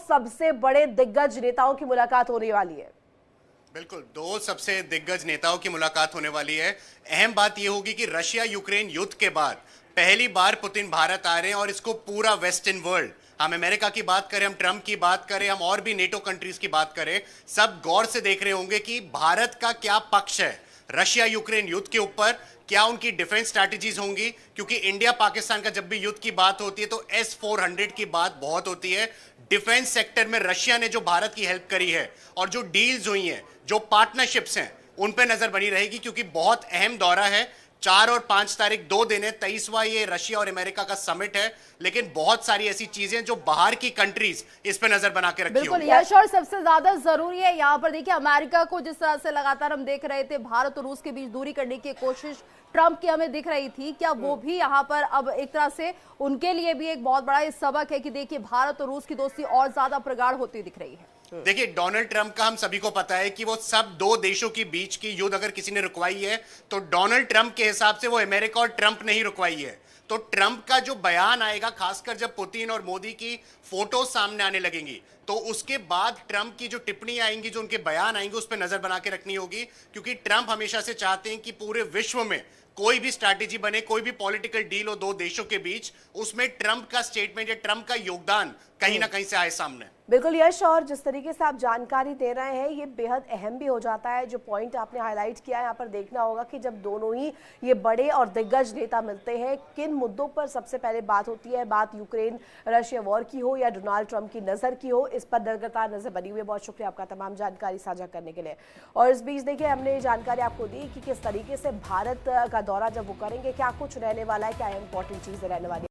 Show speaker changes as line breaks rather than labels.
सबसे बड़े दिग्गज नेताओं की मुलाकात होने वाली है।
बिल्कुल, दो सबसे दिग्गज नेताओं की मुलाकात होने वाली है। अहम बात यह होगी कि रशिया यूक्रेन युद्ध के बाद पहली बार पुतिन भारत आ रहे हैं और इसको पूरा वेस्टर्न वर्ल्ड, हम अमेरिका की बात करें, हम ट्रंप की बात करें, हम और भी नेटो कंट्रीज की बात करें, सब गौर से देख रहे होंगे कि भारत का क्या पक्ष है रशिया यूक्रेन युद्ध के ऊपर, क्या उनकी डिफेंस स्ट्रैटेजीज होंगी। क्योंकि इंडिया पाकिस्तान का जब भी युद्ध की बात होती है तो S-400 की बात बहुत होती है। डिफेंस सेक्टर में रशिया ने जो भारत की हेल्प करी है और जो डील्स हुई हैं, जो पार्टनरशिप्स हैं, उन पे नजर बनी रहेगी, क्योंकि बहुत अहम दौरा है। 4 और 5 तारीख 2 दिन है, 23वां ये रशिया और अमेरिका का समिट है, लेकिन बहुत सारी ऐसी चीजें जो बाहर की कंट्रीज इस पे नजर बना के रखी
बिल्कुल
होगी।
यश, और सबसे ज्यादा जरूरी है यहाँ पर देखिए, अमेरिका को जिस तरह से लगातार हम देख रहे थे भारत और रूस के बीच दूरी करने की कोशिश ट्रंप की हमें दिख रही थी, क्या वो भी यहाँ पर अब एक तरह से उनके लिए भी एक बहुत बड़ा सबक है कि देखिए भारत और रूस की दोस्ती और ज्यादा प्रगाढ़ होती दिख रही है।
देखिए, डोनाल्ड ट्रंप का हम सभी को पता है कि वो सब दो देशों के बीच की युद्ध अगर किसी ने रुकवाई है तो डोनाल्ड ट्रंप के हिसाब से वो अमेरिका और ट्रंप ने ही रुकवाई है। तो ट्रंप का जो बयान आएगा, खासकर जब पुतिन और मोदी की फोटो सामने आने लगेंगी, तो उसके बाद ट्रंप की जो टिप्पणी आएंगी, जो उनके बयान आएंगे, उस पर नजर बना के रखनी होगी। क्योंकि ट्रंप हमेशा से चाहते हैं कि पूरे विश्व में कोई भी स्ट्रैटेजी बने, कोई भी पॉलिटिकल डील हो दो देशों के बीच, उसमें ट्रंप का स्टेटमेंट या ट्रंप का योगदान कहीं ना कहीं से आए सामने।
बिल्कुल यश, और जिस तरीके से आप जानकारी दे रहे हैं ये बेहद अहम भी हो जाता है। जो पॉइंट आपने हाईलाइट किया है, यहाँ पर देखना होगा कि जब दोनों ही ये बड़े और दिग्गज नेता मिलते हैं, किन मुद्दों पर सबसे पहले बात होती है। बात यूक्रेन रशिया वॉर की हो या डोनाल्ड ट्रंप की नज़र की हो, इस पर लगातार नजर बनी हुई है। बहुत शुक्रिया आपका तमाम जानकारी साझा करने के लिए। और इस बीच देखिए, हमने जानकारी आपको दी कि किस तरीके से भारत का दौरा जब वो करेंगे क्या कुछ रहने वाला है, क्या इंपॉर्टेंट चीज़ें रहने वाली है।